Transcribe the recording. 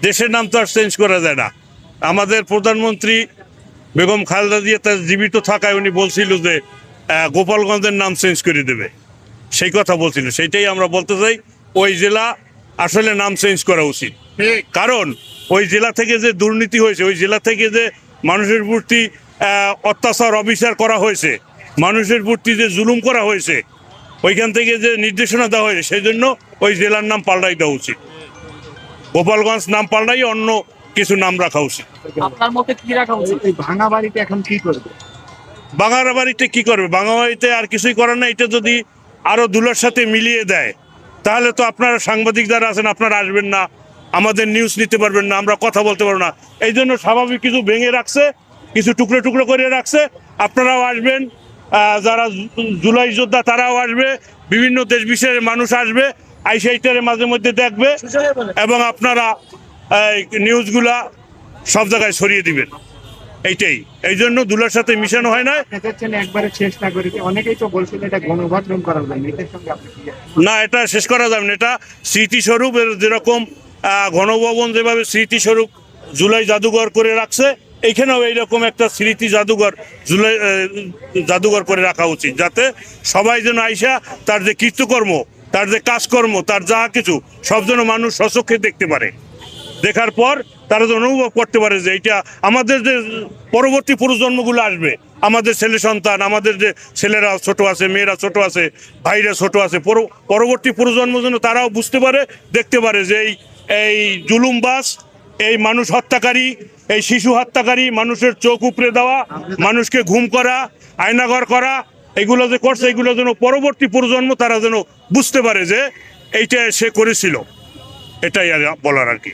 দেশের নাম তো আর চেঞ্জ করা যায় না। আমাদের প্রধানমন্ত্রী বেগম খালেদা জিয়া তার জীবিত থাকায় উনি বলছিল যে গোপালগঞ্জের নাম চেঞ্জ করে দেবে, সেই কথা বলছিল। সেইটাই আমরা বলতে চাই, ওই জেলা আসলে নাম চেঞ্জ করা উচিত। কারণ ওই জেলা থেকে যে দুর্নীতি হয়েছে, ওই জেলা থেকে যে মানুষের প্রতি অত্যাচার অবিচার করা হয়েছে, মানুষের প্রতি যে জুলুম করা হয়েছে, ওইখান থেকে যে নির্দেশনা দেওয়া হয়েছে, সেই জন্য ওই জেলার নাম পাল্টাই দেওয়া উচিত। গোপালগঞ্জ নাম পাল্টাই অন্য কিছু নাম রাখা উচিত। আপনার মতে কি রাখা উচিত? এই ভাঙা বাড়িতে এখন কি করবে? বাঙার বাড়িতে কি করবে? বাঙা বাড়িতে আর কিছুই করার না। এটা যদি আরো দুলার সাথে মিলিয়ে দেয়, তাহলে তো আপনারা সাংবাদিক যারা আছেন আপনারা আসবেন না, আমাদের নিউজ নিতে পারবেন না, আমরা কথা বলতে পারবো না। এই জন্য স্বাভাবিক কিছু ভেঙে রাখছে, কিছু টুকরো টুকরো করে রাখছে। আপনারাও আসবেন, যারা জুলাই যোদ্ধা তারাও আসবে, বিভিন্ন দেশ বিশেষের মানুষ আসবে, আইসাইটারে মাঝে মধ্যে দেখবে, এবং আপনারা নিউজগুলা সব জায়গায় ছড়িয়ে দিবেন। এইটাই, এই জন্য দুলার সাথে মিশানো হয় না। চাচ্ছেন একবারে শেষ না করে, অনেকেই তো বলছিল এটা গণভোটরণ করা যাবে, এটার সঙ্গে আপনি কি? না, এটা শেষ করা যাবে না। এটা স্মৃতিস্বরূপ, যেরকম গণভবন যেভাবে স্মৃতিস্বরূপ জুলাই জাদুঘর করে রাখছে, এইখানেও এইরকম একটা স্মৃতি জাদুঘর জুলাই জাদুঘর করে রাখা উচিত, যাতে সবাই যেন আইসা তার যে কৃতকর্ম, তার যে কাজকর্ম, তার যা কিছু সব যেন মানুষ স্বচক্ষে দেখতে পারে। দেখার পর তারা যেন অনুভব করতে পারে যে এটা আমাদের যে পরবর্তী প্রজন্মগুলো আসবে, আমাদের ছেলে সন্তান, আমাদের যে ছেলেরা ছোট আছে, মেয়েরা ছোট আছে, ভাইরা ছোট আছে, পরবর্তী প্রজন্ম যেন তারাও বুঝতে পারে, দেখতে পারে যে এই জুলুমবাজ, এই মানুষ হত্যাকারী, এই শিশু হত্যাকারী, মানুষের চোখ উপড়ে দেওয়া, মানুষকে ঘুম করা, আয়নাঘর করা, এগুলো যে করছে, এগুলো যেন পরবর্তী প্রজন্ম তারা যেন বুঝতে পারে যে এইটা সে করেছিল। এটাই আর বলার আর কি।